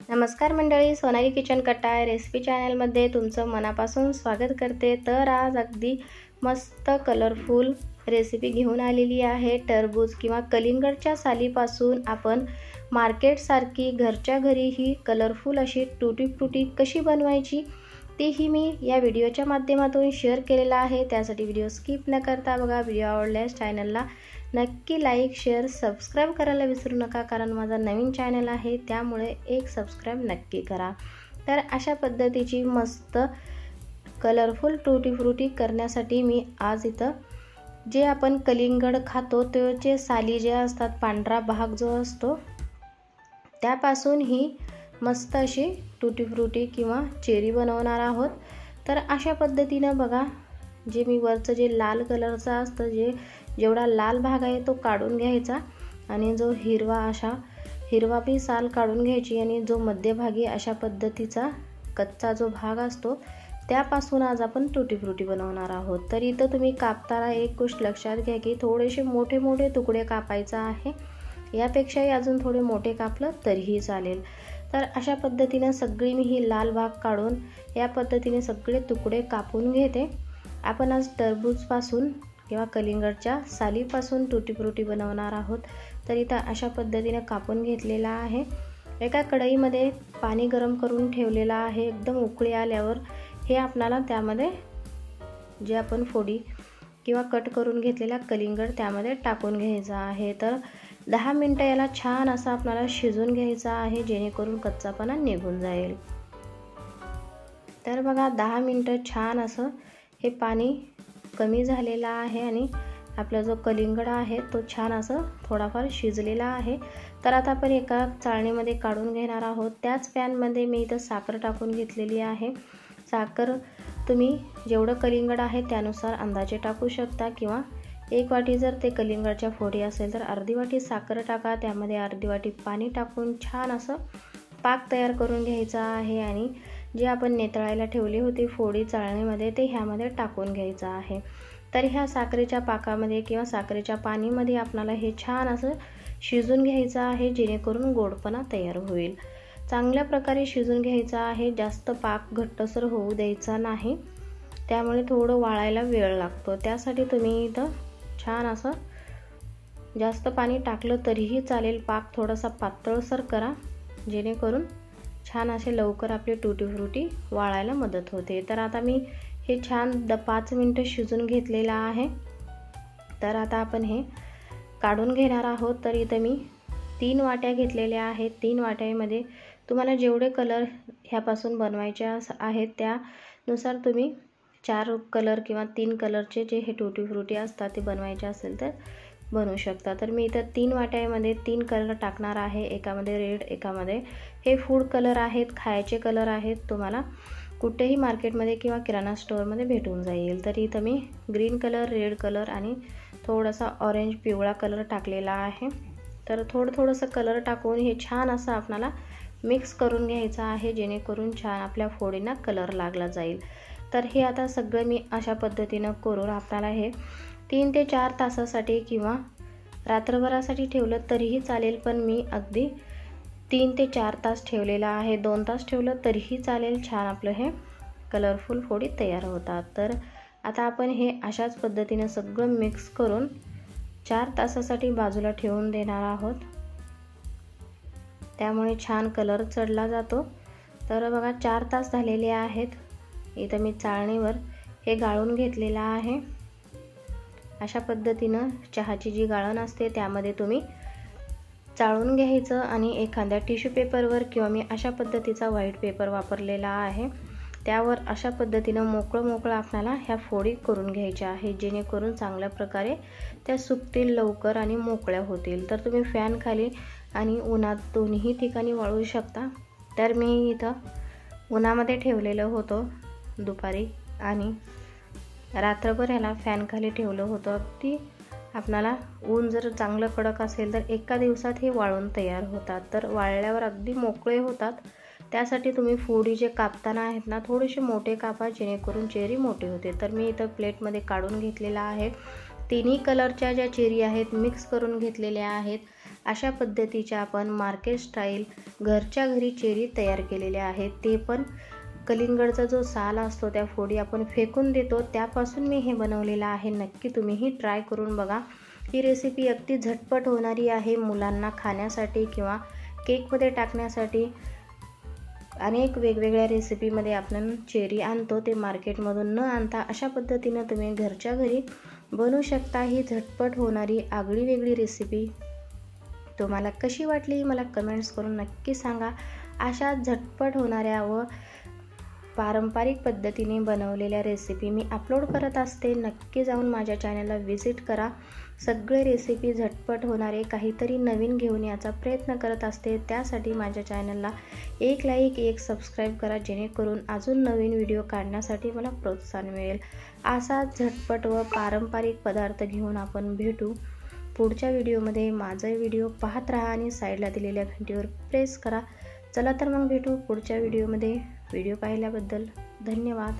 नमस्कार मंडळी, सोनाली किचन कट्टा रेसिपी चॅनलमध्ये तुमचं मनापासून स्वागत करते। तर आज अगदी मस्त कलरफुल रेसिपी घेऊन आलेली आहे। टरबूज किंवा कलिंगडच्या सालीपासून आपण मार्केटसारखी घरच्या घरी ही कलरफुल अशी टूटी फ्रूटी कशी बनवायची तीही मी या व्हिडिओच्या माध्यमातून शेअर केलेला आहे। त्यासाठी व्हिडिओ स्किप न करता बघा। व्हिडिओ आवडल्यास चॅनलला नक्की लाईक शेअर सबस्क्राइब करायला विसरू नका, कारण माझा नवीन चॅनल आहे त्यामुळे एक सबस्क्राइब नक्की करा। तर अशा पद्धतीची मस्त कलरफुल टूटी फ्रूटी करण्यासाठी मी आज इथं जे आपण कलिंगड खातो त्याचे साली जे असतात, पांढरा भाग जो असतो त्यापासून ही मस्त अशी टूटी फ्रूटी किंवा चेरी बनवणार आहोत। तर अशा पद्धतीने बघा, जे मी वरचं जे लाल कलरचं असतं जेवढा लाल भाग आहे तो काढून घ्यायचा आणि जो हिरवा बी साल काढून घ्यायची आणि जो मध्यभागी अशा पद्धतीचा कच्चा जो भाग असतो त्यापासून आज आपण टूटी फ्रूटी बनवणार आहोत। तर इथं तुम्ही कापताना एक गोष्ट लक्षात घ्या की थोडेसे मोठे मोठे तुकडे कापायचा आहे, यापेक्षाही अजून थोडे मोठे कापलं तरीही चालेल। तर अशा पद्धतीने सगळी मी ही लाल भाग काढून या पद्धतीने सगळे तुकडे कापून घेते। आपण आज टरबूजपासून किंवा कलिंगडच्या सालीपासून टूटी फ्रूटी बनवणार आहोत। तर इथं अशा पद्धतीने कापून घेतलेला आहे। एका कढईमध्ये पाणी गरम करून ठेवलेलं आहे। एकदम उकळी आल्यावर हे आपल्याला त्यामध्ये जे आपण फोडी किंवा कट करून घेतलेला कलिंगड त्यामध्ये टाकून घ्यायचा आहे। तर 10 मिनिटं याला छान असं आपल्याला शिजवून घ्यायचं आहे, जेणेकरून कच्चापणा निघून जाईल। तर बघा 10 मिनिटं छान असं हे पाणी कमी झालेला आहे आणि आपला जो कलिंगड आहे तो छान असं थोडाफार शिजलेला आहे। तर आता आपण एका चाळणीमध्ये काढून घेणार आहोत। त्याच पॅनमध्ये मी इथं साखर टाकून घेतलेली आहे। साखर तुम्ही जेवढं कलिंगड आहे त्यानुसार अंदाजे टाकू शकता, किंवा 1 वाटी जर ते कलिंगडच्या फोडी असेल तर अर्धी वाटी साखर टाका, त्यामध्ये अर्धी वाटी पाणी टाकून छान असं पाक तयार करून घ्यायचा आहे आणि जे आपण नेतळायला ठेवली होती फोडी चाळणीमध्ये ते ह्यामध्ये टाकून घ्यायचं आहे। तर ह्या साखरेच्या पाकामध्ये किंवा साखरेच्या पाणीमध्ये आपल्याला हे छान असं शिजून घ्यायचं आहे, जेणेकरून गोडपणा तयार होईल। चांगल्या प्रकारे शिजून घ्यायचं आहे, जास्त पाक घट्टसर होऊ द्यायचा नाही, त्यामुळे थोडं वाळायला वेळ लागतो। त्यासाठी तुम्ही इथं छान असं जास्त पाणी टाकलं तरीही चालेल, पाक थोडासा पातळसर करा, जेणेकरून छान असे लवकर आपली टूटी फ्रूटी वाळायला मदत होते। तर आता मी हे छान 5 मिनिटं शिजून घेतलेलं आहे। तर आता आपण हे काढून घेणार आहोत। तर इथं मी 3 वाट्या घेतलेल्या आहेत। 3 वाट्यामध्ये तुम्हाला जेवढे कलर ह्यापासून बनवायचे आहेत त्यानुसार तुम्ही 4 कलर किंवा 3 कलरचे जे हे टूटी फ्रूटी असतात ते बनवायचे असेल तर बनवू शकता। तर मी इथं 3 वाट्यामध्ये 3 कलर टाकणार आहे। एकामध्ये रेड, एकामध्ये हे फूड कलर आहेत, खायचे कलर आहेत, तुम्हाला कुठेही मार्केटमध्ये किंवा किराणा स्टोअरमध्ये भेटून जाईल। तर इथं मी ग्रीन कलर, रेड कलर आणि थोडासा ऑरेंज पिवळा कलर टाकलेला आहे। तर थोडंसं कलर टाकून हे छान असं आपल्याला मिक्स करून घ्यायचं आहे, जेणेकरून छान आपल्या फोडींना कलर लागला जाईल। तर हे आता सगळं मी अशा पद्धतीनं करून आपल्याला हे 3 ते 4 तासासाठी किंवा रात्रभरासाठी ठेवलं तरीही चालेल, पण मी अगदी 3 ते 4 तास ठेवलेला आहे। 2 तास ठेवलं तरीही चालेल, छान आपलं हे कलरफुल फोडी तयार होतात। तर आता आपण हे अशाच पद्धतीने सगळं मिक्स करून 4 तासासाठी बाजूला ठेवून देणार आहोत, त्यामुळे छान कलर चढला जातो। तर बघा 4 तास झालेले आहेत। इथं मी चाळणीवर हे गाळून घेतलेलं आहे। अशा पद्धतीनं चहाची जी गाळण असते त्यामध्ये तुम्ही चाळून घ्यायचं आणि एखाद्या टिश्यू पेपरवर किंवा मी अशा पद्धतीचा व्हाईट पेपर वापरलेला आहे त्यावर अशा पद्धतीनं मोकळं आपल्याला ह्या फोडी करून घ्यायच्या आहे, जेणेकरून चांगल्या प्रकारे त्या सुकतील लवकर आणि मोकळ्या होतील। तर तुम्ही फॅन खाली आणि उन्हात दोन्ही ठिकाणी वाळू शकता। तर मी इथं उन्हामध्ये ठेवलेलं होतं दुपारी आणि रात्रभर ह्याला फॅन खाली ठेवलं होतं। अगदी आपल्याला ऊन जर चांगलं कडक असेल तर एका दिवसात हे वाळून तयार होतात। तर वाळल्यावर अगदी मोकळे होतात। त्यासाठी तुम्ही फोडी जे कापताना आहेत ना थोडेसे मोठे कापा, जेणेकरून चेरी मोठी होते। तर मी इथं प्लेटमध्ये काढून घेतलेला आहे। 3ही कलरच्या ज्या चेरी आहेत मिक्स करून घेतलेल्या आहेत अशा पद्धतीच्या आपण मार्केट स्टाईल घरच्या घरी चेरी तयार केलेल्या आहेत। ते पण कलिंगडचा जो साल असतो त्या फोडी आपण फेकून देतो त्यापासून मी हे बनवलेलं आहे। नक्की तुम्हीही ट्राय करून बघा। ही रेसिपी अगदी झटपट होणारी आहे, मुलांना खाण्यासाठी किंवा केकमध्ये टाकण्यासाठी। अनेक वेगवेगळ्या रेसिपीमध्ये आपण चेरी आणतो, ते मार्केटमधून न आणता अशा पद्धतीनं तुम्ही घरच्या घरी बनवू शकता। ही झटपट होणारी आगळी वेगळी रेसिपी तुम्हाला कशी वाटली मला कमेंट्स करून नक्की सांगा। अशा झटपट होणाऱ्या व पारंपरिक पद्धतीने बनवलेल्या रेसिपी मी अपलोड करत असते। नक्की जाऊन माझ्या चॅनलला व्हिजिट करा। सगळे रेसिपी झटपट होणारे काहीतरी नवीन घेऊन याचा प्रयत्न करत असते। त्यासाठी माझ्या चॅनलला एक लाईक एक सबस्क्राईब करा, जेणेकरून अजून नवीन व्हिडिओ काढण्यासाठी मला प्रोत्साहन मिळेल। असाच झटपट व पारंपरिक पदार्थ घेऊन आपण भेटू पुढच्या व्हिडिओमध्ये। माझा व्हिडिओ पाहत राहा आणि साईडला दिलेल्या घंटीवर प्रेस करा। चला तर मग भेटू पुढच्या व्हिडिओमध्ये। व्हिडिओ पाहिल्याबद्दल धन्यवाद।